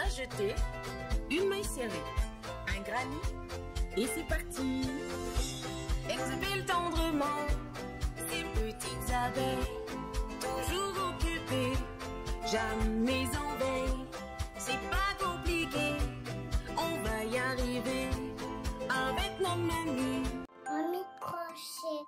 jeter, une maille serrée, un granit, et c'est parti. Exhibile tendrement ces petites abeilles, toujours occupées, jamais en veille. C'est pas compliqué, on va y arriver avec nos menus. Mamie crochet.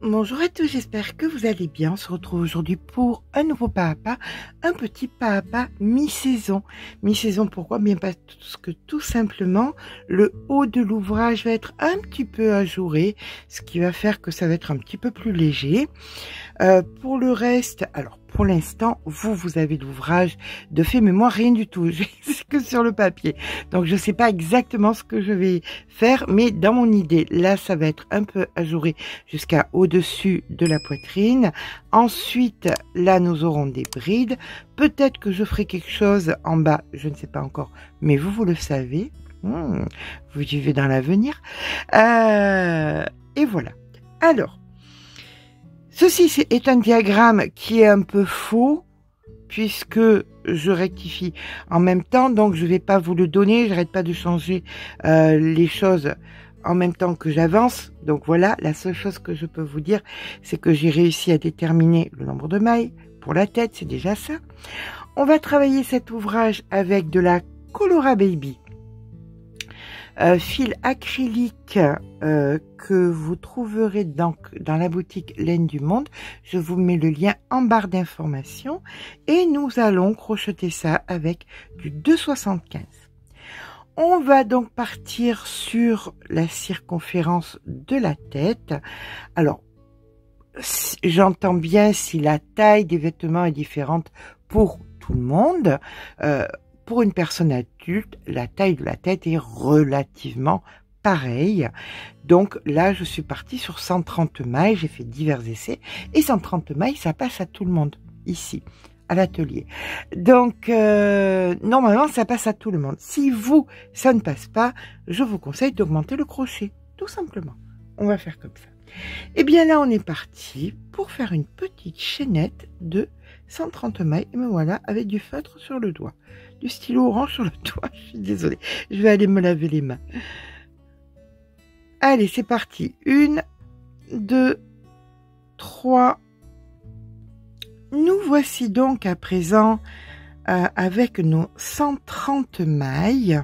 Bonjour à tous, j'espère que vous allez bien. On se retrouve aujourd'hui pour un nouveau pas à pas, un petit pas à pas mi-saison. Mi-saison, pourquoi? Bien parce que tout simplement, le haut de l'ouvrage va être un petit peu ajouré, ce qui va faire que ça va être un petit peu plus léger. Pour le reste, alors pour l'instant, vous avez l'ouvrage de fait, mais moi rien du tout, j'ai que sur le papier. Donc je sais pas exactement ce que je vais faire, mais dans mon idée, là ça va être un peu ajouré jusqu'à au-dessus de la poitrine. Ensuite, là nous aurons des brides. Peut-être que je ferai quelque chose en bas, je ne sais pas encore, mais vous le savez. Vous vivez dans l'avenir. Et voilà. Alors, ceci est un diagramme qui est un peu faux, puisque je rectifie en même temps, donc je ne vais pas vous le donner, j'arrête pas de changer les choses en même temps que j'avance. Donc voilà, la seule chose que je peux vous dire, c'est que j'ai réussi à déterminer le nombre de mailles pour la tête, c'est déjà ça. On va travailler cet ouvrage avec de la Colora Baby. Fil acrylique que vous trouverez donc dans la boutique Laine du Monde. Je vous mets le lien en barre d'informations et nous allons crocheter ça avec du 2,75. On va donc partir sur la circonférence de la tête. Alors, j'entends bien si la taille des vêtements est différente pour tout le monde. Pour une personne adulte, la taille de la tête est relativement pareille. Donc là, je suis partie sur 130 mailles. J'ai fait divers essais. Et 130 mailles, ça passe à tout le monde, ici, à l'atelier. Donc, normalement, ça passe à tout le monde. Si vous, ça ne passe pas, je vous conseille d'augmenter le crochet, tout simplement. On va faire comme ça. Et bien là, on est parti pour faire une petite chaînette de 130 mailles. Et me voilà avec du feutre sur le doigt. Du stylo orange sur le doigt. Je suis désolée. Je vais aller me laver les mains. Allez, c'est parti. 1, 2, 3. Nous voici donc à présent avec nos 130 mailles.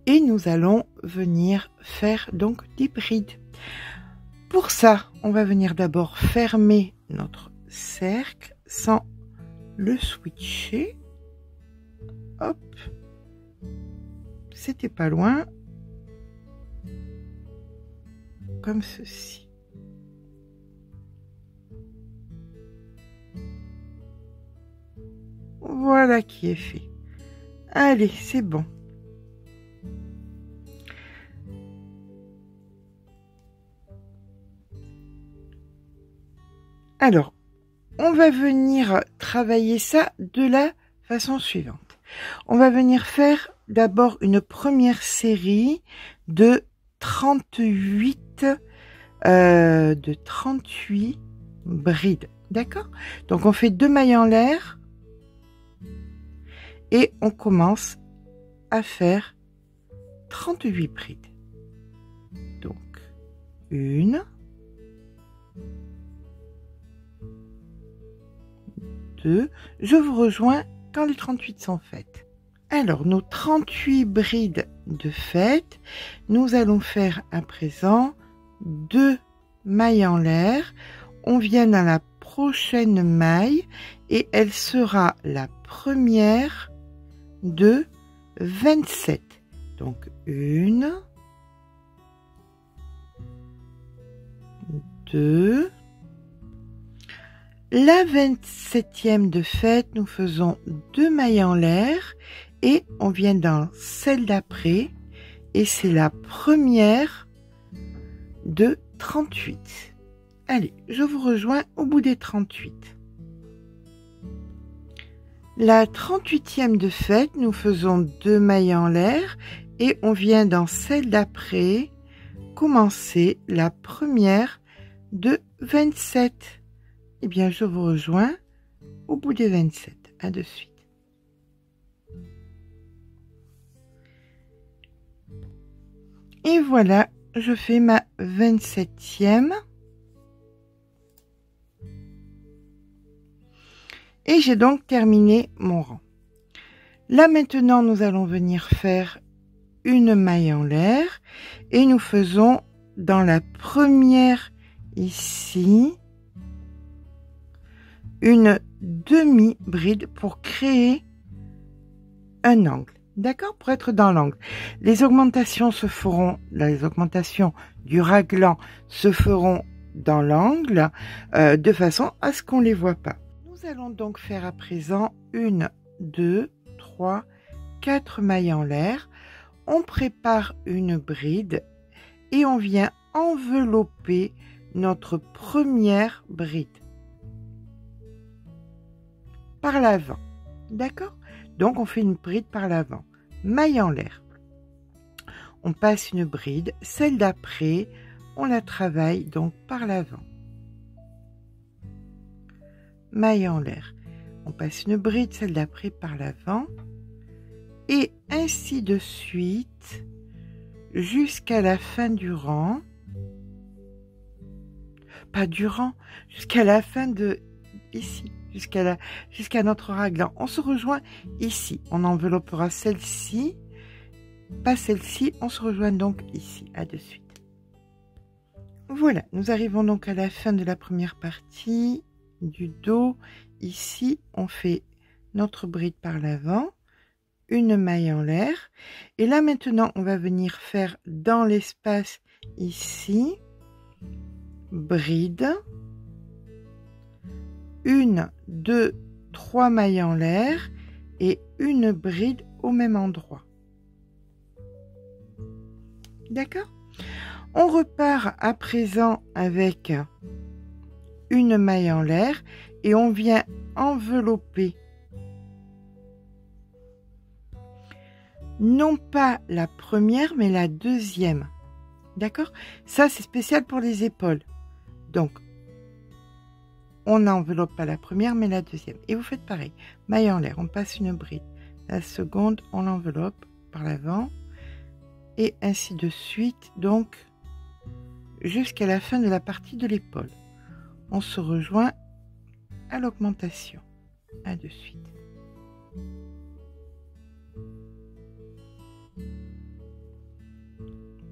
Et nous allons venir faire donc des brides. Pour ça, on va venir d'abord fermer notre cercle sans le switcher. Hop, c'était pas loin, comme ceci. Voilà qui est fait. Allez, c'est bon. Alors, on va venir travailler ça de la façon suivante. On va venir faire d'abord une première série de 38 brides. D'accord? Donc, on fait 2 mailles en l'air et on commence à faire 38 brides. Donc, 1, 2, je vous rejoins quand les 38 sont faites. Alors, nos 38 brides de faites, nous allons faire à présent 2 mailles en l'air. On vient dans la prochaine maille et elle sera la première de 27. Donc, 1, 2, la 27e de fête, nous faisons 2 mailles en l'air et on vient dans celle d'après et c'est la première de 38. Allez, je vous rejoins au bout des 38. La 38e de fête, nous faisons 2 mailles en l'air et on vient dans celle d'après commencer la première de 27. Eh bien, je vous rejoins au bout des 27. À de suite. Et voilà, je fais ma 27e. Et j'ai donc terminé mon rang. Là maintenant, nous allons venir faire une maille en l'air et nous faisons dans la première ici une demi-bride pour créer un angle. D'accord? Pour être dans l'angle. Les augmentations se feront, les augmentations du raglan se feront dans l'angle de façon à ce qu'on ne les voit pas. Nous allons donc faire à présent 1, 2, 3, 4 mailles en l'air. On prépare une bride et on vient envelopper notre première bride par l'avant. D'accord? Donc on fait une bride par l'avant. Maille en l'air. On passe une bride, celle d'après, on la travaille donc par l'avant. Maille en l'air. On passe une bride, celle d'après par l'avant. Et ainsi de suite jusqu'à la fin du rang. Pas du rang, jusqu'à la fin de ici, jusqu'à notre raglan. On se rejoint ici. On enveloppera celle-ci, pas celle-ci. On se rejoint donc ici. À de suite. Voilà, nous arrivons donc à la fin de la première partie du dos. Ici, on fait notre bride par l'avant, une maille en l'air. Et là maintenant, on va venir faire dans l'espace ici, bride, 1, 2, 3 mailles en l'air et une bride au même endroit. D'accord? On repart à présent avec une maille en l'air et on vient envelopper non pas la première mais la deuxième. D'accord? Ça c'est spécial pour les épaules. Donc on n'enveloppe pas la première mais la deuxième. Et vous faites pareil. Maille en l'air, on passe une bride. La seconde, on l'enveloppe par l'avant. Et ainsi de suite. Donc jusqu'à la fin de la partie de l'épaule. On se rejoint à l'augmentation. À de suite.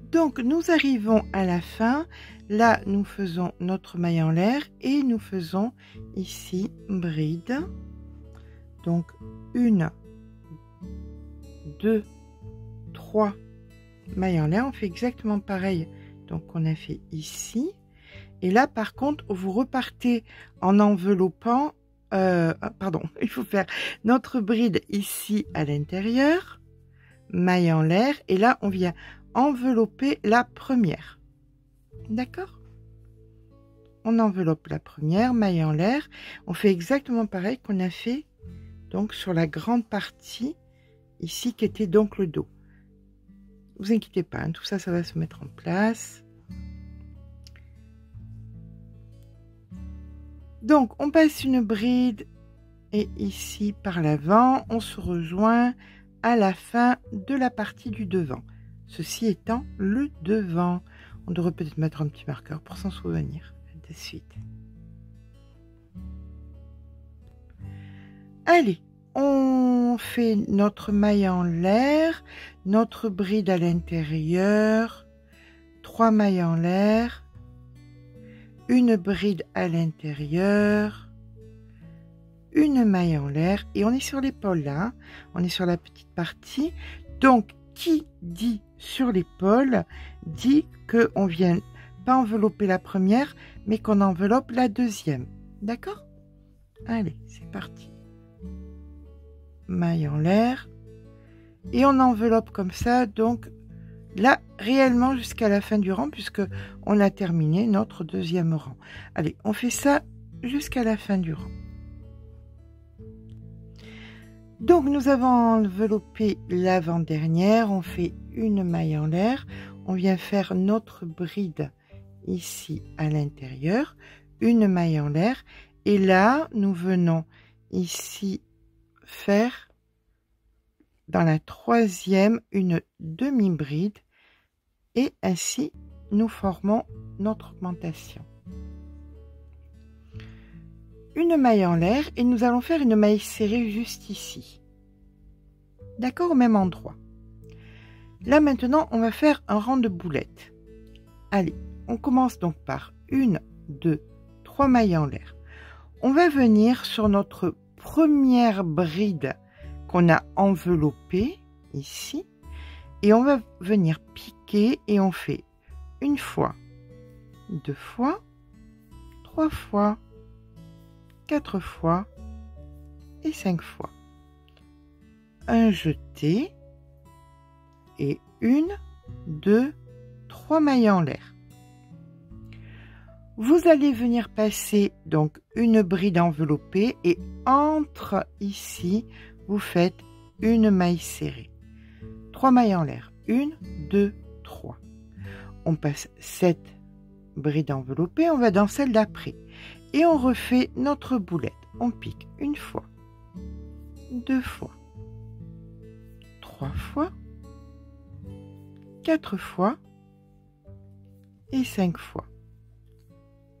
Donc nous arrivons à la fin. Là nous faisons notre maille en l'air et nous faisons ici bride. Donc 1, 2, 3 mailles en l'air. On fait exactement pareil. Donc on a fait ici. Et là par contre vous repartez en enveloppant. Pardon, il faut faire notre bride ici à l'intérieur. Maille en l'air. Et là on vient envelopper la première. D'accord? On enveloppe la première, maille en l'air. On fait exactement pareil qu'on a fait donc sur la grande partie ici qui était donc le dos. Vous inquiétez pas, hein, tout ça, ça va se mettre en place. Donc on passe une bride et ici par l'avant, on se rejoint à la fin de la partie du devant. Ceci étant le devant. On devrait peut-être mettre un petit marqueur pour s'en souvenir. De suite. Allez, on fait notre maille en l'air, notre bride à l'intérieur, 3 mailles en l'air, une bride à l'intérieur, une maille en l'air et on est sur l'épaule là, on est sur la petite partie. Donc qui dit sur l'épaule dit que on vient pas envelopper la première mais qu'on enveloppe la deuxième. D'accord? Allez, c'est parti. Maille en l'air et on enveloppe comme ça, donc là réellement jusqu'à la fin du rang puisque on a terminé notre deuxième rang. Allez, on fait ça jusqu'à la fin du rang. Donc nous avons enveloppé l'avant-dernière, on fait une maille en l'air, on vient faire notre bride ici à l'intérieur, une maille en l'air et là nous venons ici faire dans la troisième une demi-bride et ainsi nous formons notre augmentation. Une maille en l'air et nous allons faire une maille serrée juste ici. D'accord, au même endroit. Là maintenant, on va faire un rang de boulettes. Allez, on commence donc par 1, 2, 3 mailles en l'air. On va venir sur notre première bride qu'on a enveloppée ici et on va venir piquer et on fait une fois, 2 fois, 3 fois, 4 fois et 5 fois. Un jeté et 1, 2, 3 mailles en l'air. Vous allez venir passer donc une bride enveloppée et entre ici, vous faites une maille serrée. 3 mailles en l'air. 1, 2, 3. On passe cette bride enveloppée, on va dans celle d'après. Et on refait notre boulette. On pique une fois, 2 fois, 3 fois, 4 fois et 5 fois.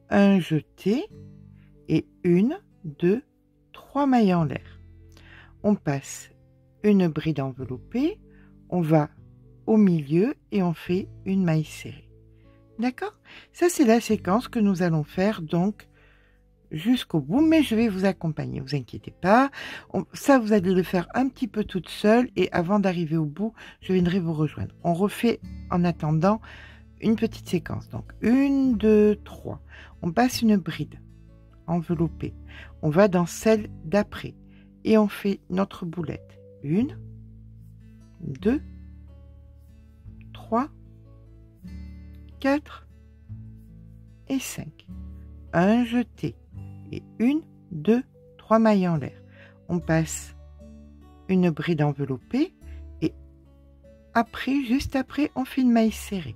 Un jeté et 1, 2, 3 mailles en l'air. On passe une bride enveloppée, on va au milieu et on fait une maille serrée. D'accord? Ça, c'est la séquence que nous allons faire donc jusqu'au bout, mais je vais vous accompagner, ne vous inquiétez pas. Ça, vous allez le faire un petit peu toute seule et avant d'arriver au bout, je viendrai vous rejoindre. On refait en attendant une petite séquence. Donc, 1, 2, 3. On passe une bride enveloppée. On va dans celle d'après et on fait notre boulette. 1, 2, 3, 4 et 5. Un jeté et 1, 2, 3 mailles en l'air. On passe une bride enveloppée et après, juste après, on fait une maille serrée.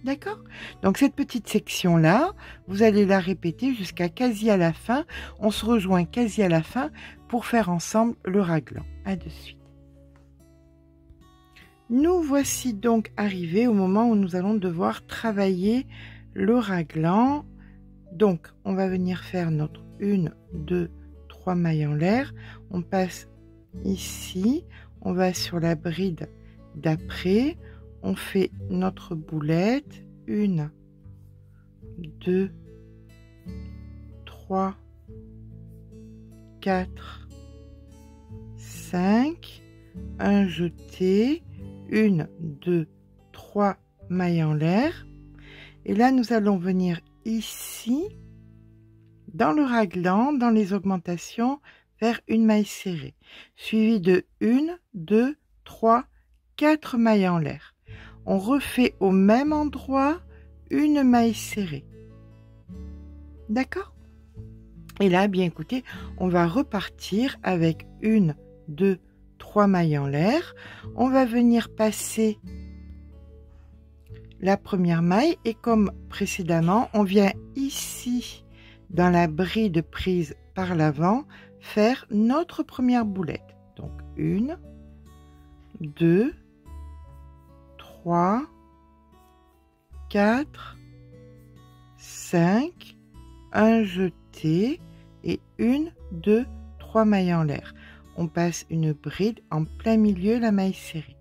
D'accord? Donc cette petite section-là, vous allez la répéter jusqu'à quasi à la fin. On se rejoint quasi à la fin pour faire ensemble le raglan. À de suite. Nous voici donc arrivés au moment où nous allons devoir travailler le raglan. Donc on va venir faire notre 1, 2, 3 mailles en l'air. On passe ici, on va sur la bride d'après. On fait notre boulette, 1, 2, 3, 4, 5, un jeté, 1, 2, 3 mailles en l'air. Et là, nous allons venir ici, dans le raglan, dans les augmentations, faire une maille serrée, suivie de 1, 2, 3, 4 mailles en l'air. On refait au même endroit une maille serrée. D'accord? Et là, bien écoutez, on va repartir avec 1, 2, 3 mailles en l'air. On va venir passer la première maille et comme précédemment, on vient ici, dans la bride prise par l'avant, faire notre première boulette. Donc 1, 2, 3, 4, 5, un jeté et 1, 2, 3 mailles en l'air. On passe une bride en plein milieu, la maille serrée.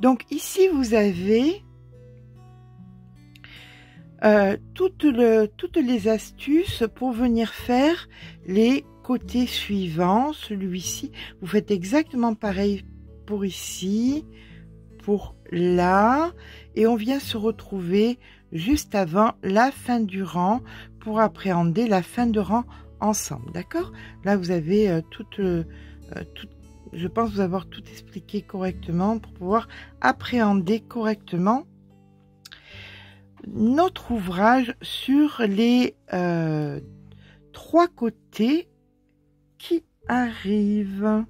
Donc ici, vous avez toutes les astuces pour venir faire les côtés suivants. Celui-ci, vous faites exactement pareil pour ici, pour là, et on vient se retrouver juste avant la fin du rang pour appréhender la fin de rang ensemble, d'accord? Là, vous avez je pense vous avoir tout expliqué correctement pour pouvoir appréhender correctement notre ouvrage sur les 3 côtés qui arrivent.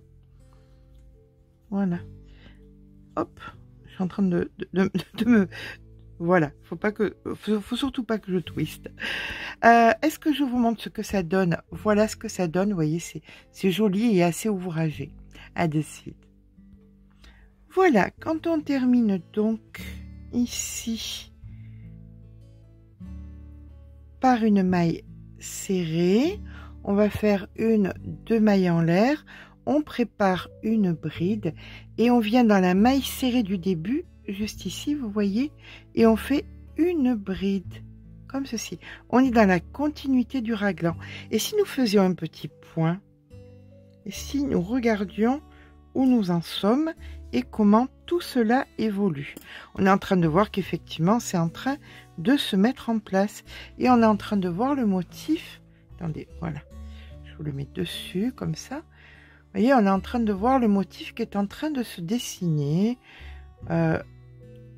Voilà. Hop, je suis en train de me... Voilà, faut surtout pas que je twiste. Est-ce que je vous montre ce que ça donne? Voilà ce que ça donne. Vous voyez, c'est joli et assez ouvragé. À de suite. Voilà, quand on termine donc ici par une maille serrée. On va faire 2 mailles en l'air. On prépare une bride et on vient dans la maille serrée du début, juste ici, vous voyez, et on fait une bride, comme ceci. On est dans la continuité du raglan. Et si nous faisions un petit point, et si nous regardions où nous en sommes et comment tout cela évolue. On est en train de voir qu'effectivement, c'est en train de se mettre en place. Et on est en train de voir le motif. Attendez, voilà. Je vous le mets dessus, comme ça. Vous voyez, on est en train de voir le motif qui est en train de se dessiner.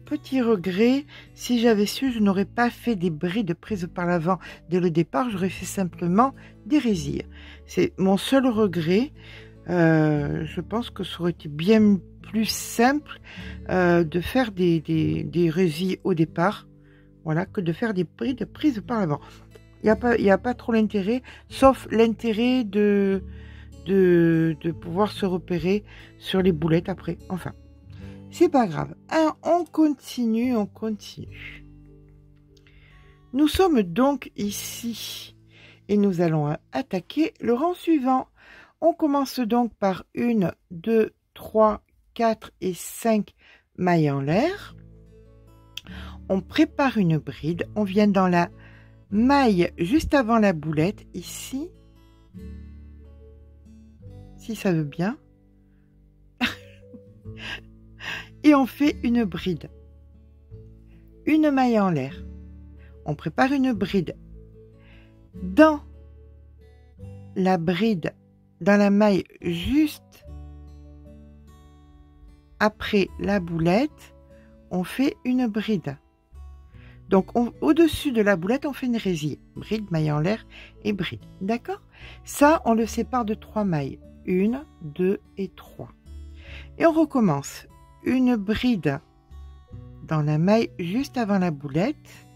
Petit regret, si j'avais su, je n'aurais pas fait des brides prises par l'avant dès le départ. J'aurais fait simplement des résilles. C'est mon seul regret. Je pense que ça aurait été bien plus simple de faire des résilles au départ, voilà, que de faire des brides prises par l'avant. Il n'y a pas trop l'intérêt, sauf l'intérêt de pouvoir se repérer sur les boulettes après. Enfin, c'est pas grave. On continue. Nous sommes donc ici et nous allons attaquer le rang suivant. On commence donc par 1, 2, 3, 4 et 5 mailles en l'air. On prépare une bride. On vient dans la maille juste avant la boulette, ici. Si ça veut bien. Et on fait une bride. Une maille en l'air. On prépare une bride. Dans la bride, dans la maille juste après la boulette, on fait une bride. Donc, au-dessus de la boulette, on fait une résille. Bride, maille en l'air et bride. D'accord? Ça, on le sépare de 3 mailles. 1, 2 et 3. Et on recommence. Une bride dans la maille juste avant la boulette.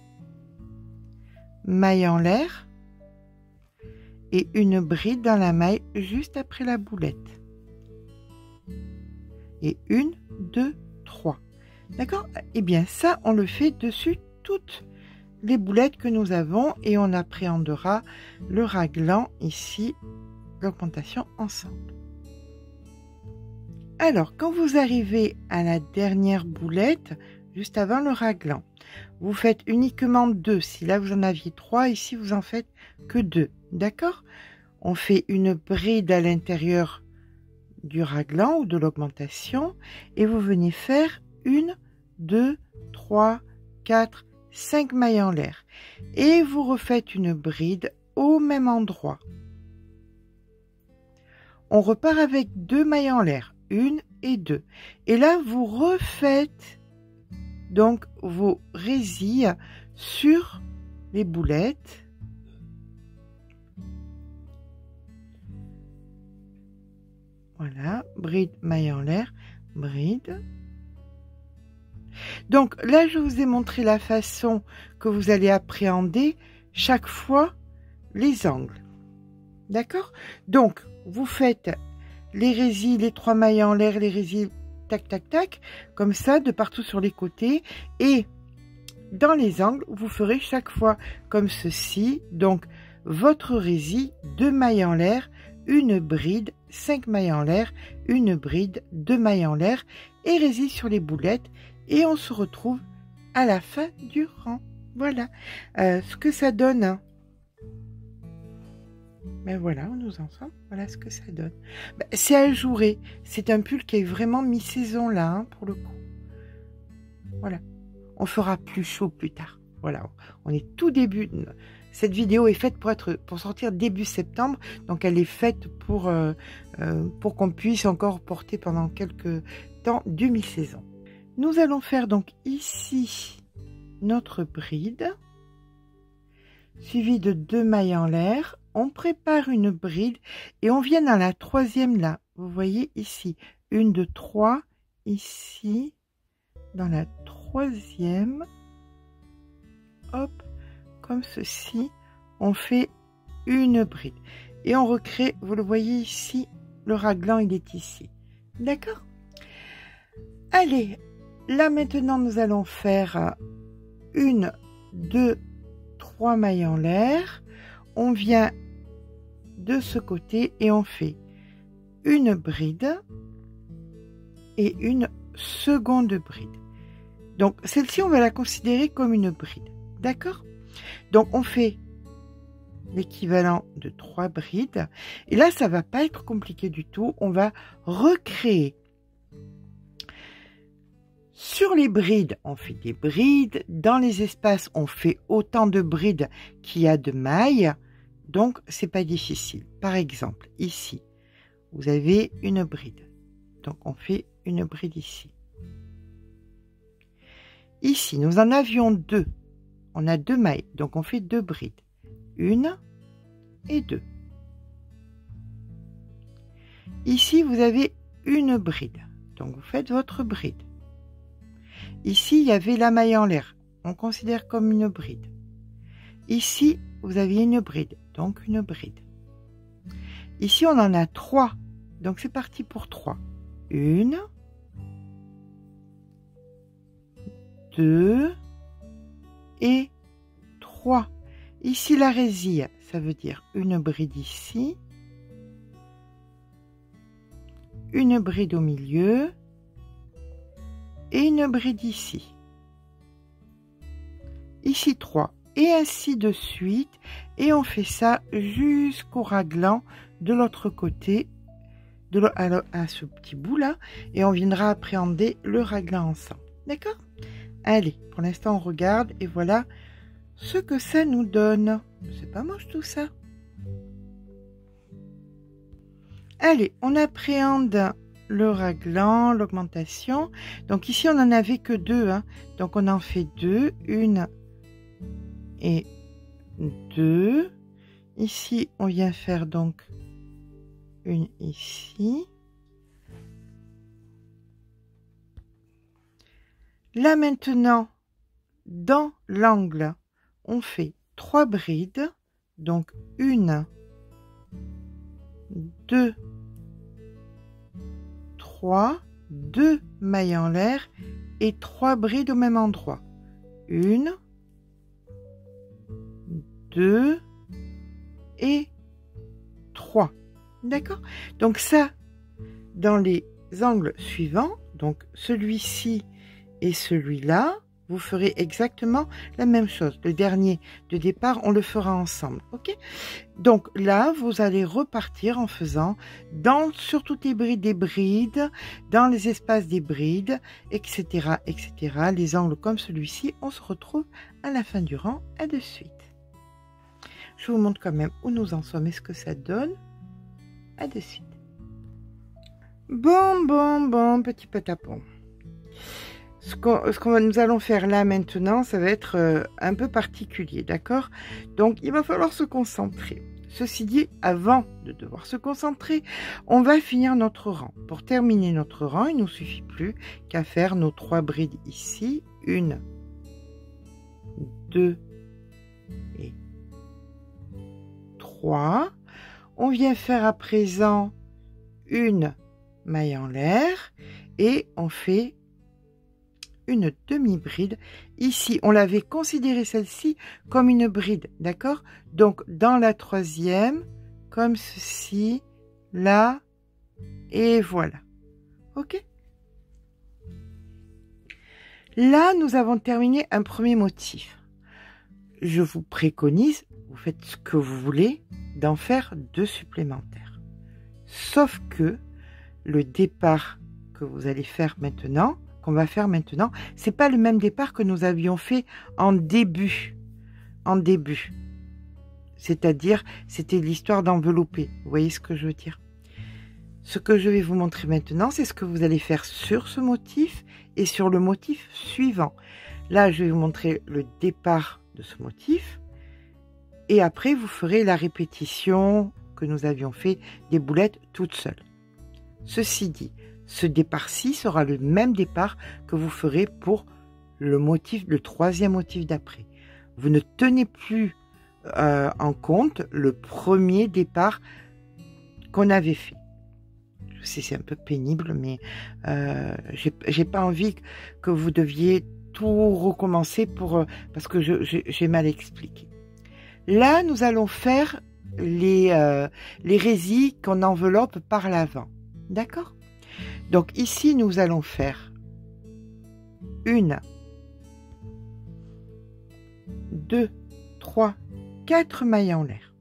Maille en l'air. Et une bride dans la maille juste après la boulette. Et 1, 2, 3. D'accord? Eh bien, ça, on le fait dessus toutes les boulettes que nous avons et on appréhendera le raglan ici, l'augmentation ensemble. Alors, quand vous arrivez à la dernière boulette, juste avant le raglan, vous faites uniquement 2. Si là, vous en aviez 3, ici, vous en faites que 2. D'accord? On fait une bride à l'intérieur du raglan ou de l'augmentation et vous venez faire 1, 2, 3, 4, 5 mailles en l'air. Et vous refaites une bride au même endroit. On repart avec 2 mailles en l'air. 1 et 2. Et là, vous refaites donc vos résilles sur les boulettes. Voilà, bride, maille en l'air, bride. Donc là, je vous ai montré la façon que vous allez appréhender chaque fois les angles. D'accord? Donc, vous faites les résilles, les 3 mailles en l'air, les résilles, tac, tac, tac, comme ça, de partout sur les côtés. Et dans les angles, vous ferez chaque fois comme ceci. Donc, votre résille, 2 mailles en l'air, une bride, 5 mailles en l'air, une bride, 2 mailles en l'air et résille sur les boulettes. Et on se retrouve à la fin du rang. Voilà ce que ça donne. Hein. Ben voilà, nous en sommes. Voilà ce que ça donne. Ben, c'est ajouré. C'est un pull qui est vraiment mi-saison là, hein, pour le coup. Voilà. On fera plus chaud plus tard. Voilà. On est tout début. Cette vidéo est faite pour sortir début septembre. Donc elle est faite pour qu'on puisse encore porter pendant quelques temps du mi-saison. Nous allons faire donc ici notre bride, suivie de 2 mailles en l'air. On prépare une bride et on vient dans la 3e là. Vous voyez ici, 1, 2, 3, ici, dans la 3e. Hop, comme ceci, on fait une bride. Et on recrée, vous le voyez ici, le raglan, il est ici. D'accord? Allez, Là maintenant nous allons faire 1, 2, 3 mailles en l'air. On vient de ce côté et on fait une bride et une seconde bride. Donc celle-ci on va la considérer comme une bride, d'accord? Donc on fait l'équivalent de 3 brides et là ça va pas être compliqué du tout. On va recréer sur les brides, on fait des brides, dans les espaces on fait autant de brides qu'il y a de mailles, donc c'est pas difficile. Par exemple ici vous avez une bride, donc on fait une bride ici. Ici nous en avions 2, on a 2 mailles, donc on fait 2 brides, 1 et 2. Ici vous avez une bride, donc vous faites votre bride. Ici il y avait la maille en l'air, on considère comme une bride. Ici vous aviez une bride, donc une bride. Ici on en a 3, donc c'est parti pour 3. 1, 2 et 3. Ici la résille, ça veut dire une bride ici, une bride au milieu et une bride ici. Ici 3 et ainsi de suite, et on fait ça jusqu'au raglan de l'autre côté, à ce petit bout là, et on viendra appréhender le raglan ensemble, d'accord? Allez, pour l'instant on regarde et voilà ce que ça nous donne. C'est pas moche tout ça. Allez, on appréhende le raglan, l'augmentation. Donc ici on n'en avait que 2, hein. Donc on en fait 2, 1 et 2. Ici on vient faire donc une ici. Là maintenant, dans l'angle, on fait 3 brides, donc 1, 2, 3, 2 mailles en l'air et 3 brides au même endroit. 1, 2 et 3. D'accord? Donc ça, dans les angles suivants, donc celui-ci et celui-là, vous ferez exactement la même chose. Le dernier de départ, on le fera ensemble. Ok? Donc là, vous allez repartir en faisant sur toutes les brides des brides, dans les espaces des brides, etc., etc. Les angles comme celui-ci, on se retrouve à la fin du rang. À de suite. Je vous montre quand même où nous en sommes et ce que ça donne. À de suite. Bon, petit patapon. Ce que nous allons faire là maintenant, ça va être un peu particulier, d'accord? Donc, il va falloir se concentrer. Ceci dit, avant de devoir se concentrer, on va finir notre rang. Pour terminer notre rang, il ne nous suffit plus qu'à faire nos 3 brides ici. 1, 2 et 3. On vient faire à présent une maille en l'air et on fait une demi-bride. Ici, on l'avait considéré celle-ci comme une bride, d'accord? Donc, dans la troisième, comme ceci, là, et voilà. Ok? Là, nous avons terminé un premier motif. Je vous préconise, vous faites ce que vous voulez, d'en faire 2 supplémentaires. Sauf que le départ que vous allez faire maintenant, qu'on va faire maintenant, c'est pas le même départ que nous avions fait en début. C'est-à-dire, c'était l'histoire d'envelopper. Vous voyez ce que je veux dire? Ce que je vais vous montrer maintenant, c'est ce que vous allez faire sur ce motif et sur le motif suivant. Là, je vais vous montrer le départ de ce motif. Et après, vous ferez la répétition que nous avions fait des boulettes toutes seules. Ceci dit, ce départ-ci sera le même départ que vous ferez pour le troisième motif d'après. Vous ne tenez plus en compte le premier départ qu'on avait fait. Je sais, c'est un peu pénible, mais j'ai pas envie que vous deviez tout recommencer parce que j'ai mal expliqué. Là, nous allons faire les résilles qu'on enveloppe par l'avant. D'accord? Donc ici, nous allons faire 1, 2, 3, 4 mailles en l'air.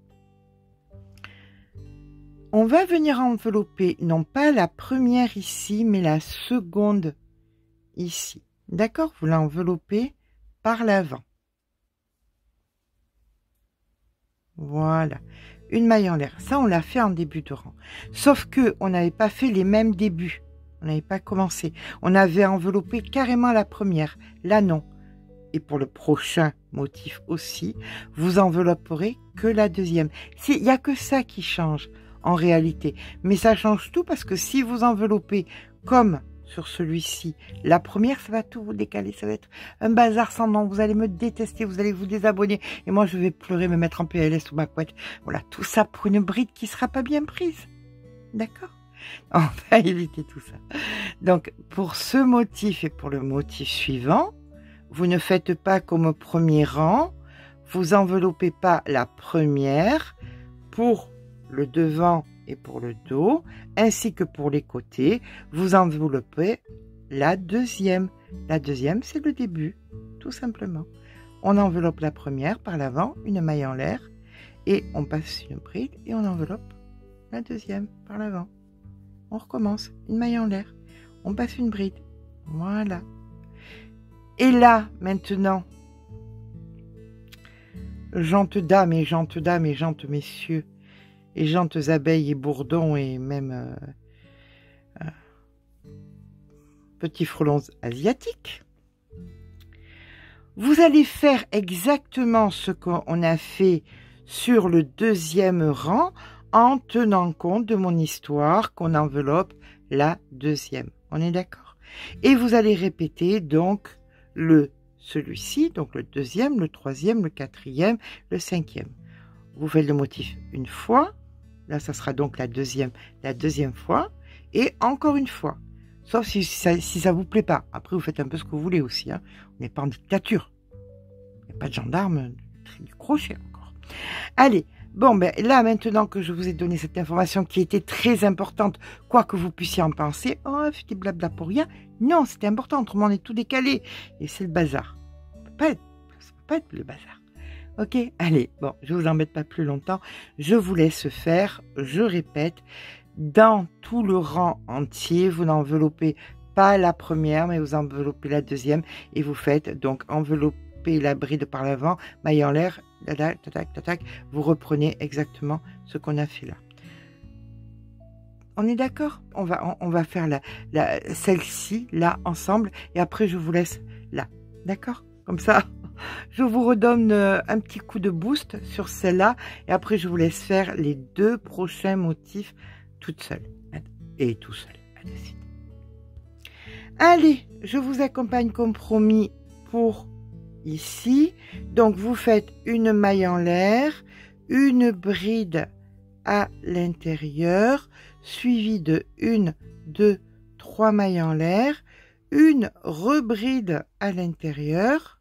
On va venir envelopper, non pas la première ici, mais la seconde ici. D'accord? Vous l'enveloppez par l'avant. Voilà. Une maille en l'air. Ça, on l'a fait en début de rang. Sauf que on n'avait pas fait les mêmes débuts. On n'avait pas commencé. On avait enveloppé carrément la première. Là, non. Et pour le prochain motif aussi, vous envelopperez que la deuxième. Il n'y a que ça qui change en réalité. Mais ça change tout parce que si vous enveloppez comme sur celui-ci, la première, ça va tout vous décaler. Ça va être un bazar sans nom. Vous allez me détester, vous allez vous désabonner. Et moi, je vais pleurer, me mettre en PLS sous ma couette. Voilà, tout ça pour une bride qui sera pas bien prise. D'accord? On va éviter tout ça. Donc, pour ce motif et pour le motif suivant, vous ne faites pas comme au premier rang. Vous enveloppez pas la première pour le devant et pour le dos, ainsi que pour les côtés, vous enveloppez la deuxième. La deuxième, c'est le début, tout simplement. On enveloppe la première par l'avant, une maille en l'air, et on passe une bride et on enveloppe la deuxième par l'avant. On recommence, une maille en l'air, on passe une bride. Voilà. Et là, maintenant, gentes dames et gentes messieurs, et gentes abeilles et bourdons et même petits frelons asiatiques. Vous allez faire exactement ce qu'on a fait sur le deuxième rang en tenant compte de mon histoire qu'on enveloppe la deuxième. On est d'accord? Et vous allez répéter donc celui-ci, donc le deuxième, le troisième, le quatrième, le cinquième. Vous faites le motif une fois. Là, ça sera donc la deuxième fois. Et encore une fois. Sauf si ça vous plaît pas. Après, vous faites un peu ce que vous voulez aussi. Hein. On n'est pas en dictature. Il n'y a pas de gendarme, du crochet encore. Allez. Bon, ben là, maintenant que je vous ai donné cette information qui était très importante, quoi que vous puissiez en penser, oh, c'était blabla pour rien. Non, c'était important. Autrement, on est tout décalé. Et c'est le bazar. Ça peut pas être le bazar. Ok, allez, bon, je vous embête pas plus longtemps. Je vous laisse faire, je répète, dans tout le rang entier, vous n'enveloppez pas la première, mais vous enveloppez la deuxième et vous faites donc envelopper la bride par l'avant, maille en l'air, tac, vous reprenez exactement ce qu'on a fait là. On est d'accord? On va faire celle-ci, là, ensemble, et après je vous laisse là, d'accord? Comme ça. Je vous redonne un petit coup de boost sur celle-là et après je vous laisse faire les deux prochains motifs toute seule et tout seul. Allez, je vous accompagne comme promis pour ici. Donc vous faites une maille en l'air, une bride à l'intérieur, suivie de 1, 2, 3 mailles en l'air, une rebride à l'intérieur,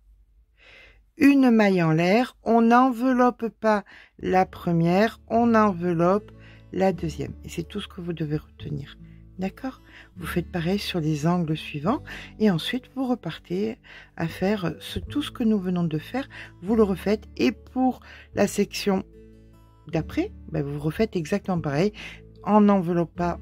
une maille en l'air, on n'enveloppe pas la première, on enveloppe la deuxième. Et c'est tout ce que vous devez retenir. D'accord? Vous faites pareil sur les angles suivants et ensuite vous repartez à faire tout ce que nous venons de faire. Vous le refaites et pour la section d'après, ben vous refaites exactement pareil en n'enveloppant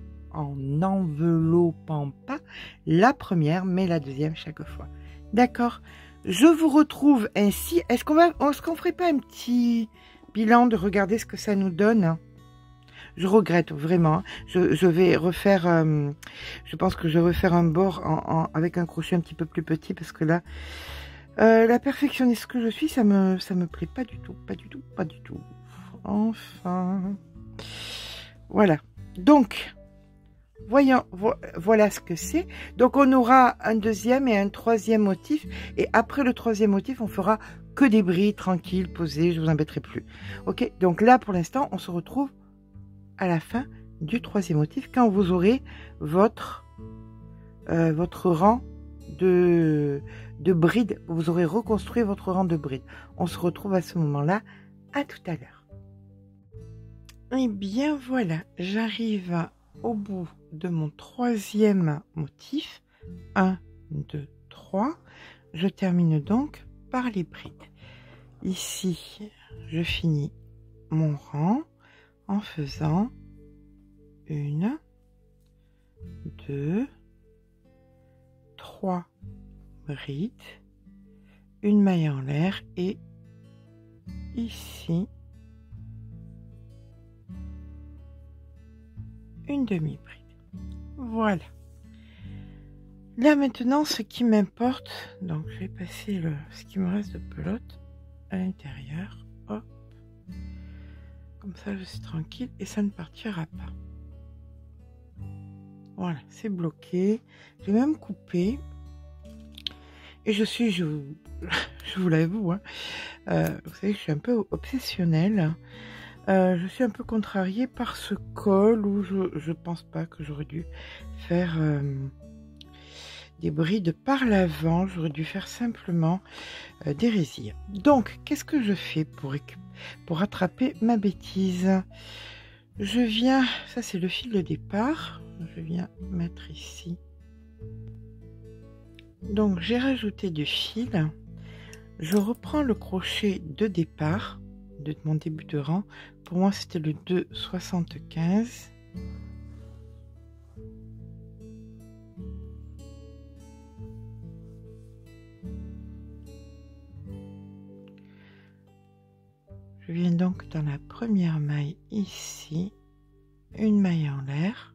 pas la première mais la deuxième chaque fois. D'accord? Je vous retrouve ainsi. Est-ce qu'on ferait pas un petit bilan de regarder ce que ça nous donne? Je regrette vraiment. Je vais refaire. Je pense que je vais refaire un bord avec un crochet un petit peu plus petit parce que là, la perfectionniste que je suis, ça me plaît pas du tout, pas du tout. Enfin, voilà. Donc. Voyons, voilà ce que c'est. Donc, on aura un deuxième et un troisième motif. Et après le troisième motif, on fera que des brides tranquilles, posées. Je vous embêterai plus. Ok, donc là, pour l'instant, on se retrouve à la fin du troisième motif quand vous aurez votre rang de brides. Vous aurez reconstruit votre rang de brides. On se retrouve à ce moment-là. À tout à l'heure. Et bien voilà, j'arrive au bout de mon troisième motif. 1, 2, 3. Je termine donc par les brides. Ici, je finis mon rang en faisant 1, 2, 3 brides, une maille en l'air et ici une demi-bride. Voilà. Là maintenant, ce qui m'importe, donc je vais passer ce qui me reste de pelote à l'intérieur. Hop. Comme ça, je suis tranquille et ça ne partira pas. Voilà, c'est bloqué. J'ai même coupé. Et je vous l'avoue, hein, vous savez que je suis un peu obsessionnelle. Je suis un peu contrariée par ce col où je pense pas que j'aurais dû faire des brides par l'avant. J'aurais dû faire simplement des résilles. Donc, qu'est-ce que je fais pour rattraper ma bêtise? Je viens, ça c'est le fil de départ, je viens mettre ici. Donc j'ai rajouté du fil, je reprends le crochet de départ de mon début de rang. Pour moi c'était le 2,75. Je viens donc dans la première maille ici, une maille en l'air,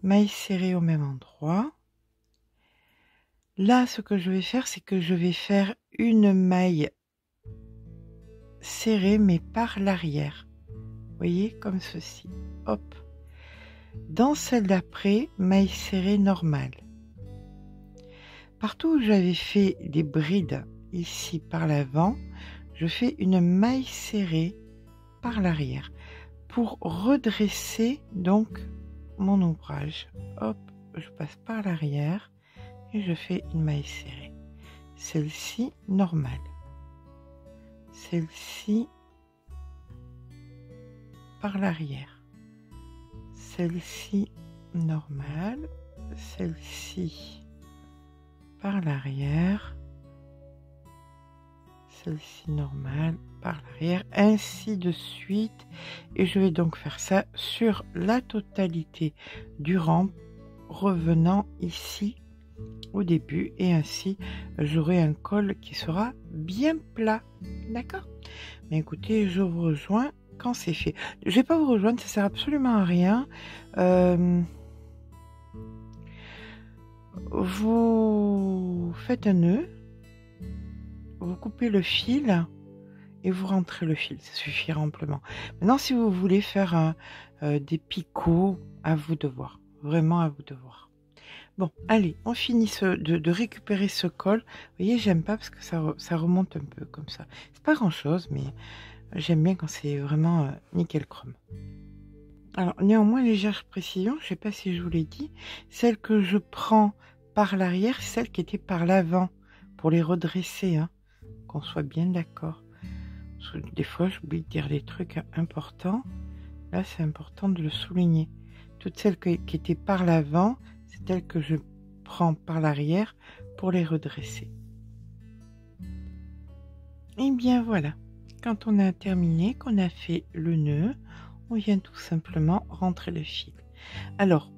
maille serrée au même endroit. Là, ce que je vais faire, c'est que je vais faire une maille serrée, mais par l'arrière. Vous voyez, comme ceci. Hop. Dans celle d'après, maille serrée normale. Partout où j'avais fait des brides ici par l'avant, je fais une maille serrée par l'arrière pour redresser donc mon ouvrage. Hop, je passe par l'arrière et je fais une maille serrée. Celle-ci normale. Celle-ci par l'arrière. Celle-ci normale. Celle-ci par l'arrière. Celle-ci normale par l'arrière, ainsi de suite. Et je vais donc faire ça sur la totalité du rang, revenant ici au début, et ainsi j'aurai un col qui sera bien plat. D'accord? Mais écoutez, je vous rejoins quand c'est fait. Je vais pas vous rejoindre, ça sert absolument à rien. Vous faites un nœud, vous coupez le fil et vous rentrez le fil, ça suffira amplement. Maintenant, si vous voulez faire des picots, à vous de voir, vraiment à vous de voir. Bon, allez, on finit de récupérer ce col. Vous voyez, j'aime pas parce que ça remonte un peu comme ça. C'est pas grand chose, mais j'aime bien quand c'est vraiment nickel chrome. Alors, néanmoins, légère précision, je sais pas si je vous l'ai dit, celle que je prends par l'arrière, c'est celle qui était par l'avant, pour les redresser, hein, qu'on soit bien d'accord. Des fois, j'oublie de dire des trucs importants. Là, c'est important de le souligner. Toutes celles qui étaient par l'avant, c'est celles que je prends par l'arrière pour les redresser. Et bien voilà, quand on a terminé, qu'on a fait le nœud, on vient tout simplement rentrer le fil. Alors,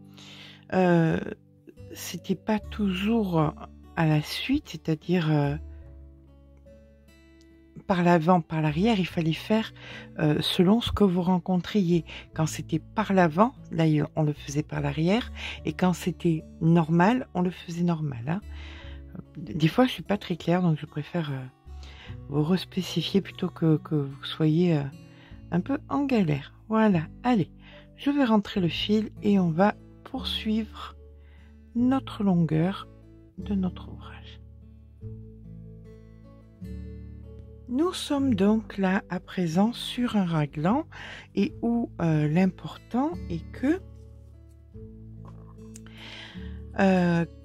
c'était pas toujours à la suite, c'est-à-dire par l'avant, par l'arrière, il fallait faire selon ce que vous rencontriez. Quand c'était par l'avant, là on le faisait par l'arrière, et quand c'était normal, on le faisait normal. Hein. Des fois, je suis pas très claire, donc je préfère vous respécifier plutôt que vous soyez un peu en galère. Voilà, allez, je vais rentrer le fil et on va poursuivre notre longueur de notre ouvrage. Nous sommes donc là à présent sur un raglan et où l'important est que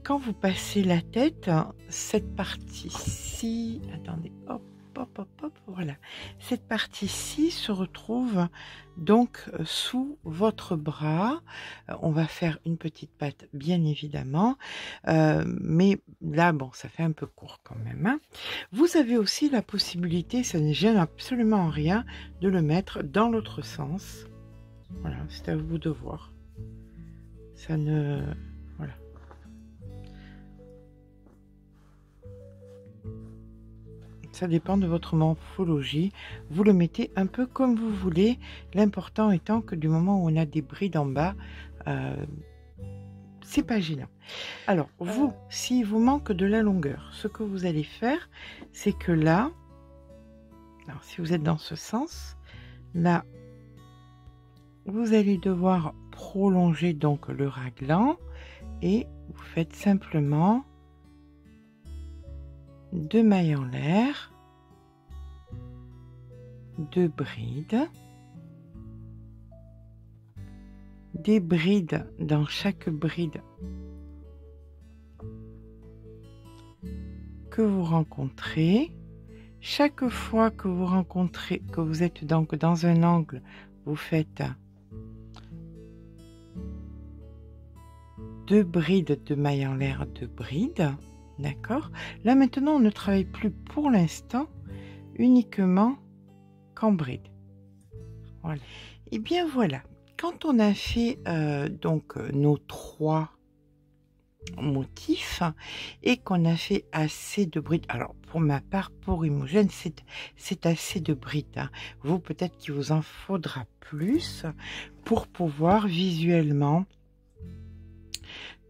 quand vous passez la tête, cette partie-ci, attendez, hop, hop, hop, hop, voilà, cette partie-ci se retrouve donc sous votre bras. On va faire une petite patte, bien évidemment, mais là, bon, ça fait un peu court quand même, hein. Vous avez aussi la possibilité, ça ne gêne absolument en rien, de le mettre dans l'autre sens. Voilà, c'est à vous de voir. Ça ne... Voilà. Ça dépend de votre morphologie. Vous le mettez un peu comme vous voulez. L'important étant que du moment où on a des brides en bas, c'est pas gênant. Alors, vous, s'il vous manque de la longueur, ce que vous allez faire, c'est que là, alors si vous êtes dans ce sens, là, vous allez devoir prolonger donc le raglan et vous faites simplement 2 mailles en l'air, 2 brides, des brides dans chaque bride que vous rencontrez. Chaque fois que vous rencontrez, que vous êtes donc dans un angle, vous faites 2 brides de mailles en l'air, 2 brides. D'accord. Là maintenant, on ne travaille plus pour l'instant uniquement qu'en bride. Voilà. Et bien voilà. Quand on a fait donc nos 3 motifs et qu'on a fait assez de brides, alors pour ma part, pour Imogen, c'est assez de brides, hein. Vous, peut-être qu'il vous en faudra plus pour pouvoir visuellement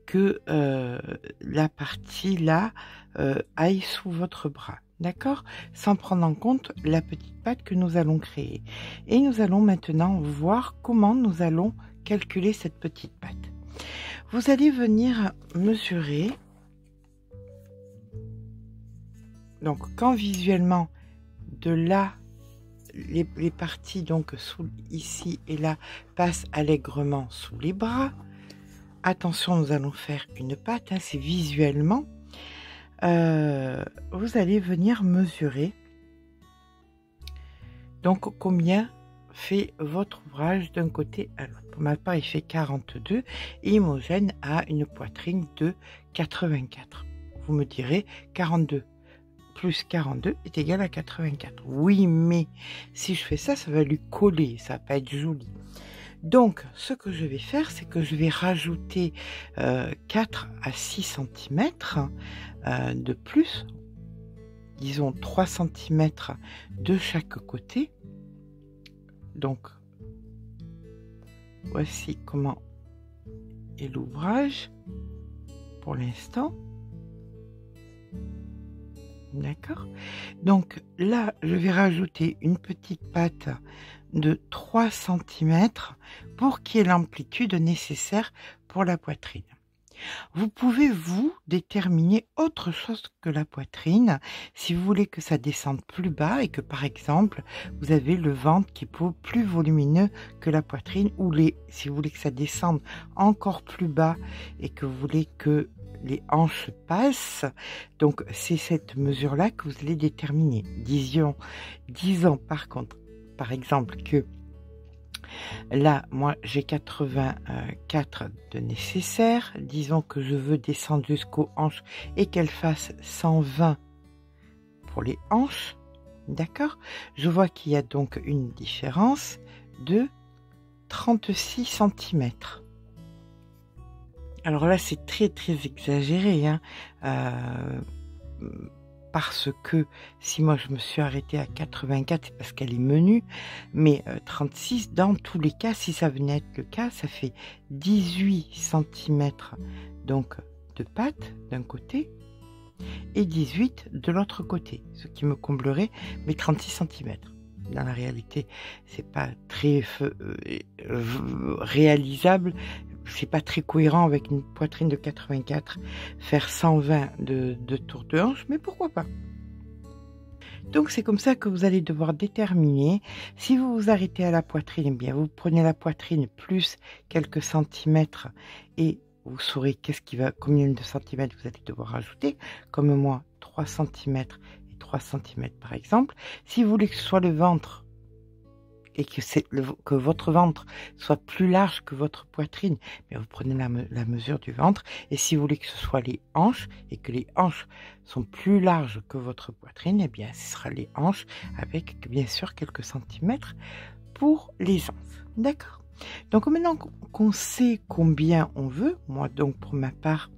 que la partie là aille sous votre bras, d'accord, sans prendre en compte la petite patte que nous allons créer. Et nous allons maintenant voir comment nous allons calculer cette petite patte. Vous allez venir mesurer, donc quand visuellement de là les parties donc sous ici et là passent allègrement sous les bras. Attention, nous allons faire une patte, hein, c'est visuellement. Vous allez venir mesurer donc combien fait votre ouvrage d'un côté à l'autre. Pour ma part, il fait 42 et Imogen a une poitrine de 84. Vous me direz 42 plus 42 est égal à 84. Oui, mais si je fais ça, ça va lui coller, ça va pas être joli. Donc, ce que je vais faire, c'est que je vais rajouter 4 à 6 cm de plus, disons 3 cm de chaque côté. Donc, voici comment est l'ouvrage pour l'instant. D'accord. Donc là, je vais rajouter une petite patte de 3 cm pour qu'il y ait l'amplitude nécessaire pour la poitrine. Vous pouvez vous déterminer autre chose que la poitrine si vous voulez que ça descende plus bas et que par exemple vous avez le ventre qui est plus volumineux que la poitrine, ou si vous voulez que ça descende encore plus bas et que vous voulez que les hanches passent. Donc c'est cette mesure là que vous allez déterminer. Disons par contre, par exemple, que là, moi, j'ai 84 de nécessaire. Disons que je veux descendre jusqu'aux hanches et qu'elle fasse 120 pour les hanches. D'accord? Je vois qu'il y a donc une différence de 36 cm. Alors là, c'est très, très exagéré, hein, parce que si moi je me suis arrêtée à 84, c'est parce qu'elle est menue, mais 36, dans tous les cas, si ça venait être le cas, ça fait 18 cm donc de patte d'un côté et 18 de l'autre côté, ce qui me comblerait mes 36 cm. Dans la réalité, c'est pas très réalisable, c'est pas très cohérent avec une poitrine de 84, faire 120 de tour de hanche, mais pourquoi pas. Donc c'est comme ça que vous allez devoir déterminer. Si vous vous arrêtez à la poitrine, eh bien vous prenez la poitrine plus quelques centimètres et vous saurez combien de centimètres vous allez devoir ajouter. Comme moi, 3 centimètres et 3 centimètres par exemple. Si vous voulez que ce soit le ventre et que votre ventre soit plus large que votre poitrine, mais vous prenez la mesure du ventre. Et si vous voulez que ce soit les hanches et que les hanches sont plus larges que votre poitrine, eh bien ce sera les hanches avec bien sûr quelques centimètres pour les hanches. D'accord? Donc maintenant qu'on sait combien on veut, moi donc pour ma part,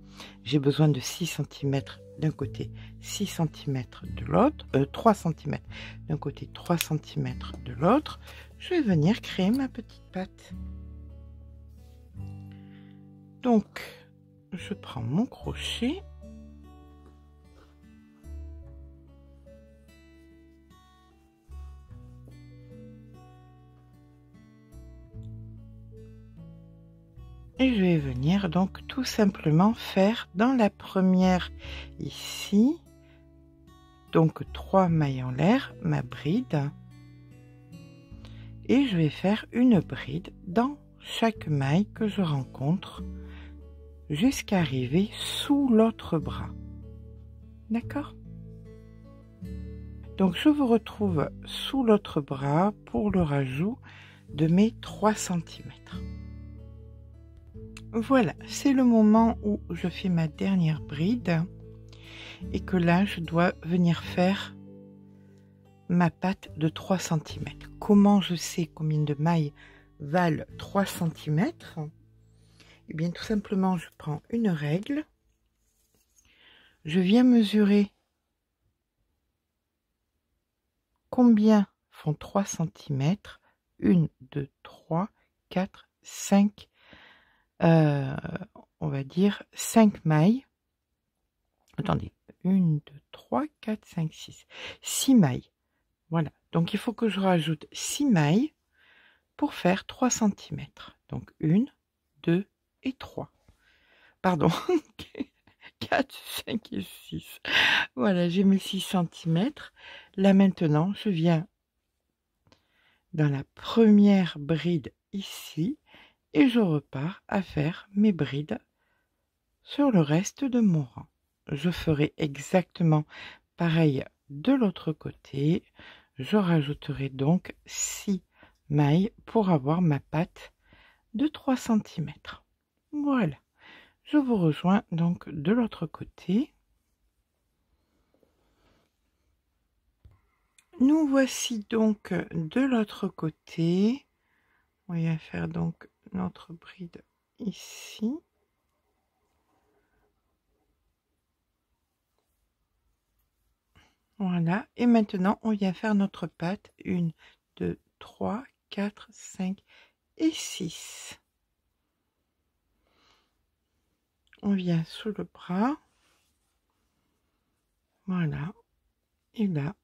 j'ai besoin de 6 cm d'un côté, 6 cm de l'autre, 3 cm d'un côté, 3 cm de l'autre. Je vais venir créer ma petite pâte. Donc, je prends mon crochet. Et je vais venir donc tout simplement faire dans la première ici, donc 3 mailles en l'air, ma bride. Et je vais faire une bride dans chaque maille que je rencontre jusqu'à arriver sous l'autre bras. D'accord? Donc je vous retrouve sous l'autre bras pour le rajout de mes 3 cm. Voilà, c'est le moment où je fais ma dernière bride et que là je dois venir faire ma pâte de 3 cm. Comment je sais combien de mailles valent 3 cm? Eh bien tout simplement je prends une règle, je viens mesurer combien font 3 cm, 1, 2, 3, 4, 5, on va dire 5 mailles. Attendez, 1, 2, 3, 4, 5, 6, 6 mailles. Voilà, donc il faut que je rajoute 6 mailles pour faire 3 cm. Donc 1, 2 et 3. Pardon, 4, 5 et 6. Voilà, j'ai mes 6 cm. Là maintenant, je viens dans la première bride ici et je repars à faire mes brides sur le reste de mon rang. Je ferai exactement pareil de l'autre côté. Je rajouterai donc 6 mailles pour avoir ma pâte de 3 cm. Voilà, je vous rejoins donc de l'autre côté. Nous voici donc de l'autre côté. On va faire donc notre bride ici. Voilà, et maintenant on vient faire notre pâte. 1, 2, 3, 4, 5 et 6. On vient sous le bras. Voilà, et là.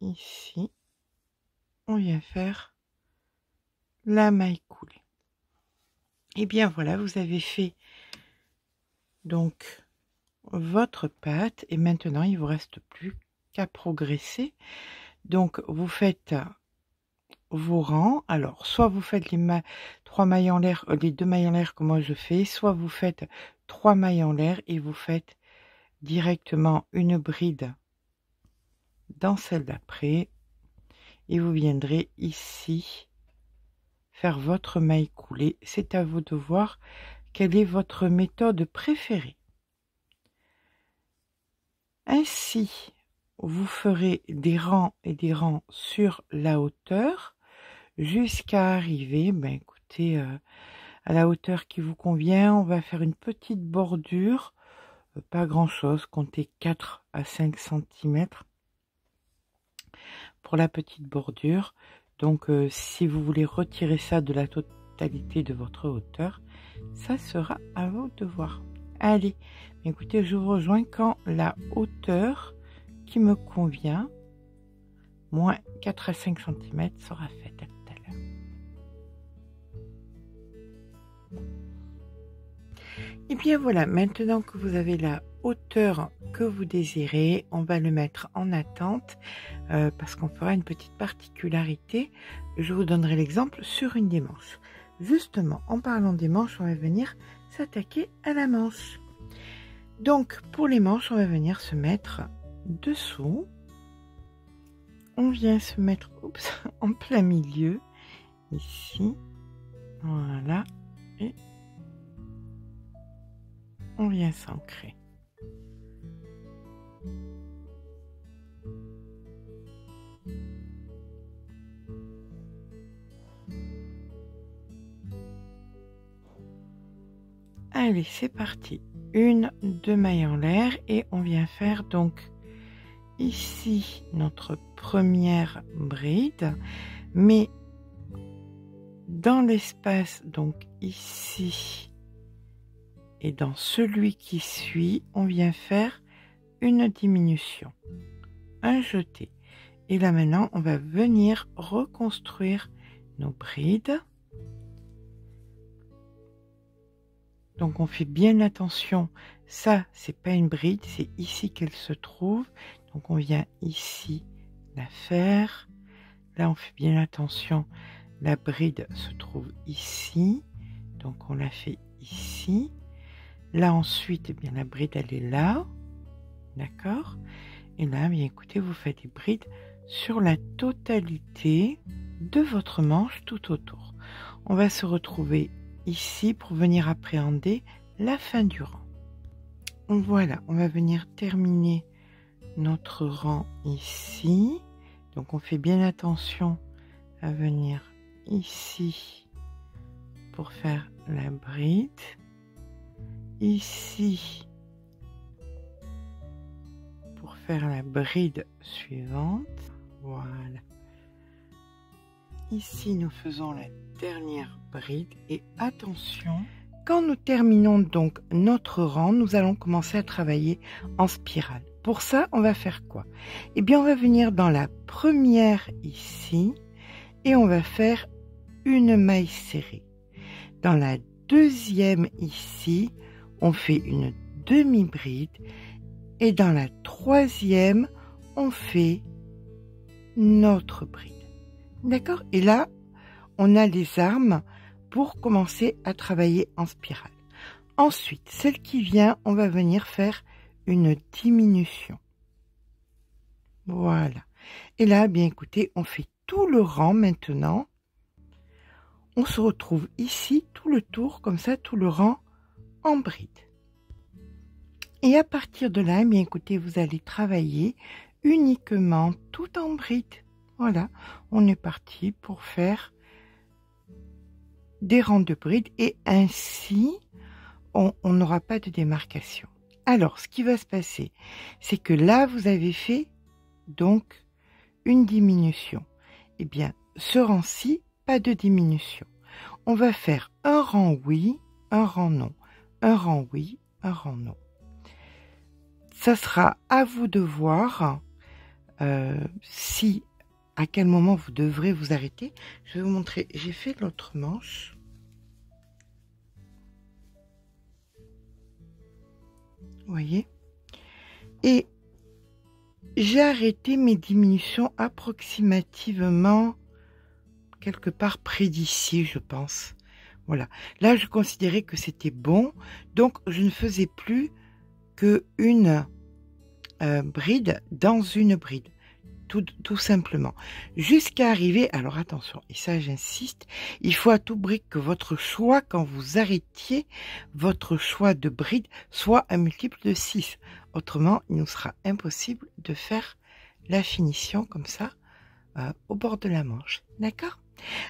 Ici, on vient faire la maille coulée. Et bien voilà, vous avez fait donc votre pâte et maintenant il vous reste plus qu'à progresser. Donc vous faites vos rangs. Alors soit vous faites les 3 mailles en l'air, les 2 mailles en l'air comme moi je fais, soit vous faites 3 mailles en l'air et vous faites directement une bride dans celle d'après et vous viendrez ici faire votre maille coulée. C'est à vous de voir quelle est votre méthode préférée. Ainsi, vous ferez des rangs et des rangs sur la hauteur jusqu'à arriver, écoutez, à la hauteur qui vous convient. On va faire une petite bordure, pas grand chose, comptez 4 à 5 cm pour la petite bordure. Donc si vous voulez retirer ça de la totalité de votre hauteur, ça sera à vous de voir. Allez, écoutez, je vous rejoins quand la hauteur qui me convient, moins 4 à 5 cm, sera faite. À tout à l'heure. Et bien voilà, maintenant que vous avez la hauteur que vous désirez. On va le mettre en attente parce qu'on fera une petite particularité. Je vous donnerai l'exemple sur une des manches. Justement, en parlant des manches, on va venir s'attaquer à la manche. Donc, pour les manches, on va venir se mettre dessous. On vient se mettre en plein milieu, ici. Voilà. Et on vient s'ancrer. Allez, c'est parti. 1, 2 mailles en l'air et on vient faire donc ici notre première bride, mais dans l'espace, donc ici et dans celui qui suit, on vient faire une diminution, un jeté. Et là maintenant, on va venir reconstruire nos brides. Donc on fait bien attention, ça c'est pas une bride, c'est ici qu'elle se trouve. Donc on vient ici la faire. Là on fait bien attention, la bride se trouve ici. Donc on la fait ici. Là ensuite, eh bien, la bride elle est là. D'accord? Et là, bien écoutez, vous faites des brides sur la totalité de votre manche tout autour. On va se retrouver ici pour venir appréhender la fin du rang. Voilà, on va venir terminer notre rang ici. Donc on fait bien attention à venir ici pour faire la bride. Ici pour faire la bride suivante. Voilà. Ici nous faisons la dernière bride et attention, quand nous terminons donc notre rang, nous allons commencer à travailler en spirale. Pour ça, on va faire quoi? Eh bien, on va venir dans la première ici et on va faire une maille serrée. Dans la deuxième ici, on fait une demi-bride et dans la troisième, on fait notre bride. D'accord? Et là, on a les armes pour commencer à travailler en spirale. Ensuite, celle qui vient, on va venir faire une diminution. Voilà. Et là, bien écoutez, on fait tout le rang maintenant. On se retrouve ici, tout le tour, comme ça, tout le rang en bride. Et à partir de là, bien écoutez, vous allez travailler uniquement tout en bride. Voilà, on est parti pour faire des rangs de brides et ainsi, on n'aura pas de démarcation. Alors, ce qui va se passer, c'est que là, vous avez fait donc une diminution. Eh bien, ce rang-ci, pas de diminution. On va faire un rang oui, un rang non, un rang oui, un rang non. Ça sera à vous de voir à quel moment vous devrez vous arrêter. Je vais vous montrer, j'ai fait l'autre manche. Vous voyez? Et j'ai arrêté mes diminutions approximativement quelque part près d'ici, je pense. Voilà. Là, je considérais que c'était bon. Donc, je ne faisais plus qu'une bride dans une bride. Tout simplement. Jusqu'à arriver, alors attention, et ça j'insiste, il faut à tout prix que votre choix, quand vous arrêtiez, votre choix de bride soit un multiple de 6. Autrement, il nous sera impossible de faire la finition comme ça, au bord de la manche. D'accord?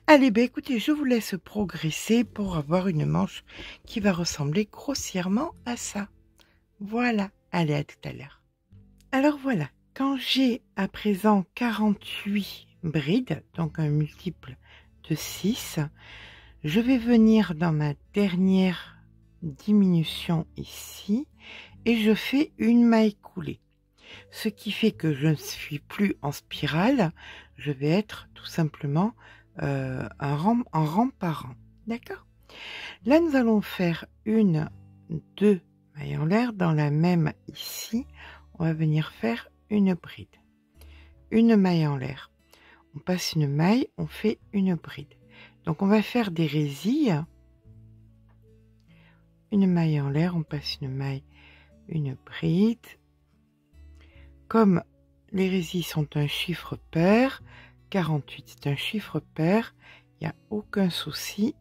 Allez, ben écoutez, je vous laisse progresser pour avoir une manche qui va ressembler grossièrement à ça. Voilà. Allez, à tout à l'heure. Alors voilà. Quand j'ai à présent 48 brides, donc un multiple de 6, je vais venir dans ma dernière diminution ici et je fais une maille coulée. Ce qui fait que je ne suis plus en spirale, je vais être tout simplement en rang par rang. D'accord? Là, nous allons faire une, deux maille en l'air. Dans la même ici, on va venir faire une bride. Une maille en l'air. On passe une maille, on fait une bride. Donc on va faire des résilles. Une maille en l'air, on passe une maille, une bride. Comme les résilles sont un chiffre pair, 48 c'est un chiffre pair, il n'y a aucun souci,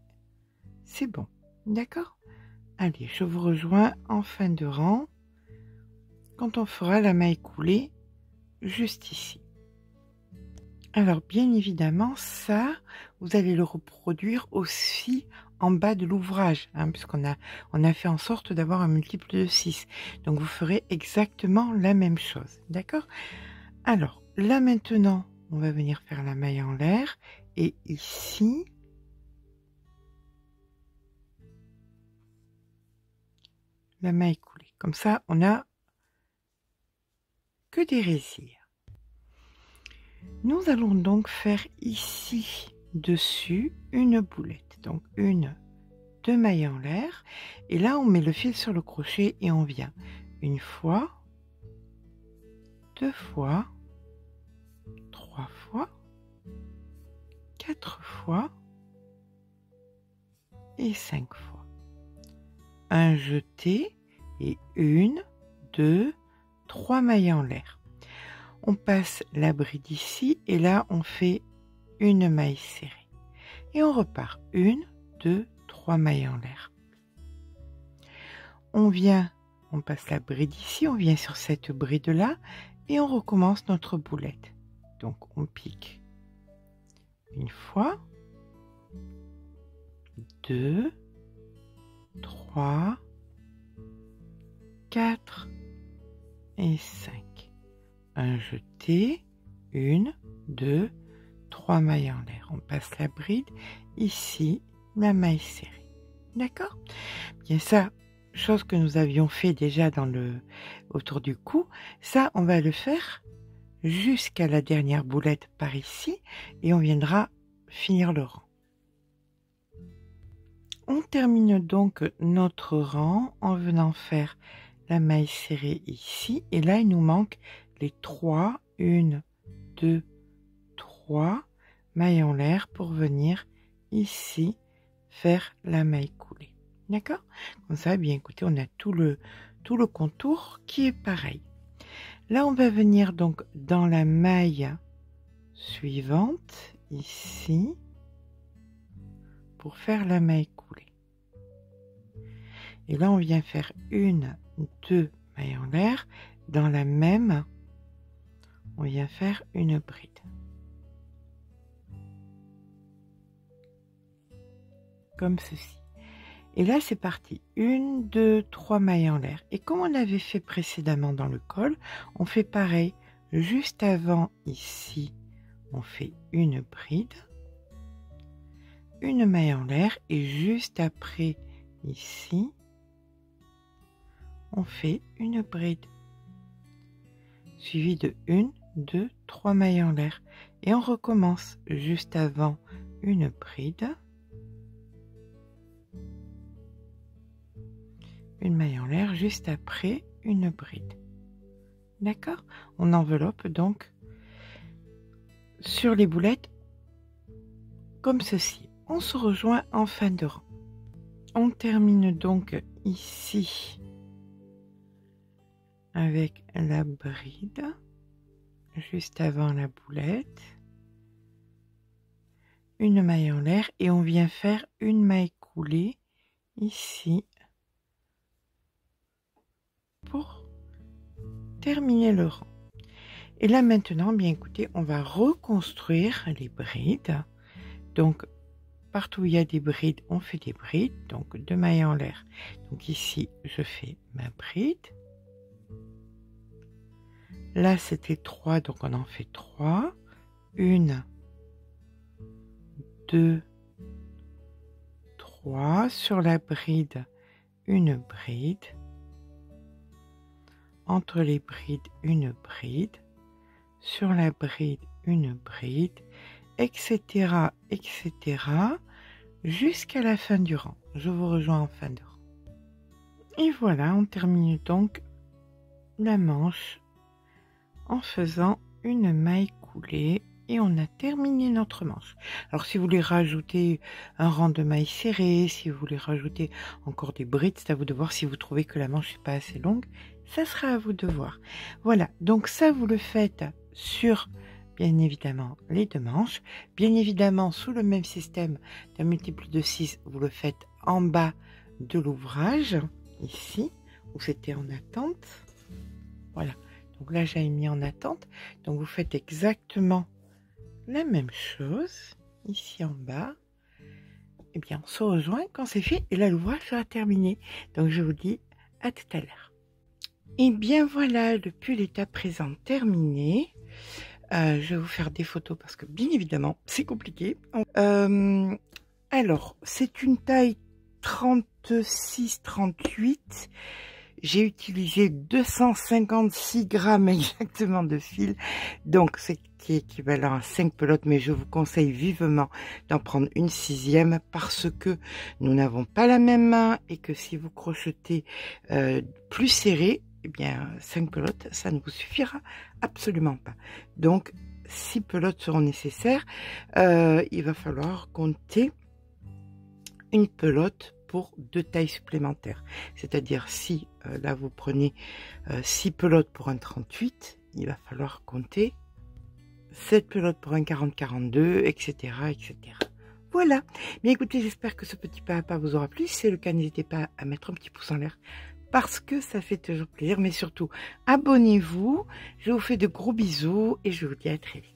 c'est bon, d'accord? Allez, je vous rejoins en fin de rang, quand on fera la maille coulée, juste ici. Alors, bien évidemment, ça, vous allez le reproduire aussi en bas de l'ouvrage, hein, puisqu'on a fait en sorte d'avoir un multiple de 6. Donc, vous ferez exactement la même chose, d'accord? Alors, là maintenant, on va venir faire la maille en l'air, et ici, la maille coulée. Comme ça, on a que des résilles. Nous allons donc faire ici dessus une boulette, donc une, deux mailles en l'air, et là on met le fil sur le crochet et on vient une fois, deux fois, trois fois, quatre fois et 5 fois. Un jeté et une, deux, trois mailles en l'air. On passe la bride ici et là on fait une maille serrée et on repart une, deux, trois mailles en l'air. On passe la bride ici, on vient sur cette bride là et on recommence notre boulette. Donc on pique une fois, deux, trois, quatre et 5. Un jeté, une, deux, trois mailles en l'air. On passe la bride, ici, la maille serrée. D'accord? Bien ça, chose que nous avions fait déjà autour du cou, ça, on va le faire jusqu'à la dernière boulette par ici, et on viendra finir le rang. On termine donc notre rang en venant faire la maille serrée ici, et là, il nous manque les 3, 1, 2, 3 mailles en l'air pour venir ici faire la maille coulée. D'accord? Comme ça, bien écoutez, on a tout le contour qui est pareil. Là, on va venir donc dans la maille suivante, ici, pour faire la maille coulée. Et là, on vient faire une, deux mailles en l'air. Dans la même, on vient faire une bride. Comme ceci. Et là, c'est parti. Une, deux, trois mailles en l'air. Et comme on avait fait précédemment dans le col, on fait pareil. Juste avant, ici, on fait une bride, une maille en l'air. Et juste après, ici, on fait une bride. Suivi de 1, 2, 3 mailles en l'air. Et on recommence juste avant une bride, une maille en l'air, juste après une bride. D'accord? On enveloppe donc sur les boulettes comme ceci. On se rejoint en fin de rang. On termine donc ici avec la bride juste avant la boulette, une maille en l'air et on vient faire une maille coulée ici pour terminer le rang. Et là maintenant, bien écoutez, on va reconstruire les brides. Donc partout où il y a des brides, on fait des brides, donc 2 mailles en l'air. Donc ici, je fais ma bride. Là, c'était 3, donc on en fait 3. 1, 2, 3. Sur la bride, une bride. Entre les brides, une bride. Sur la bride, une bride, etc., etc., jusqu'à la fin du rang. Je vous rejoins en fin de rang. Et voilà, on termine donc la manche en faisant une maille coulée et on a terminé notre manche. Alors si vous voulez rajouter un rang de mailles serrées, si vous voulez rajouter encore des brides, c'est à vous de voir. Si vous trouvez que la manche n'est pas assez longue, ça sera à vous de voir. Voilà, donc ça vous le faites sur bien évidemment les deux manches. Bien évidemment, sous le même système d'un multiple de 6, vous le faites en bas de l'ouvrage, ici, où c'était en attente. Voilà, donc là j'avais mis en attente. Donc vous faites exactement la même chose, ici en bas. Et bien on se rejoint quand c'est fait et là l'ouvrage sera terminé. Donc je vous dis à tout à l'heure. Et bien voilà, le pull est à présent terminé. Je vais vous faire des photos parce que bien évidemment c'est compliqué. Alors c'est une taille 36-38. J'ai utilisé 256 grammes exactement de fil, donc c'est qui est équivalent à 5 pelotes, mais je vous conseille vivement d'en prendre une 6e parce que nous n'avons pas la même main et que si vous crochetez plus serré, eh bien 5 pelotes, ça ne vous suffira absolument pas. Donc 6 pelotes seront nécessaires. Il va falloir compter une pelote pour 2 tailles supplémentaires. C'est-à-dire si là vous prenez 6 pelotes pour un 38, il va falloir compter 7 pelotes pour un 40-42, etc., etc. Voilà. Bien écoutez, j'espère que ce petit pas à pas vous aura plu. Si c'est le cas, n'hésitez pas à mettre un petit pouce en l'air parce que ça fait toujours plaisir. Mais surtout, abonnez-vous. Je vous fais de gros bisous et je vous dis à très vite.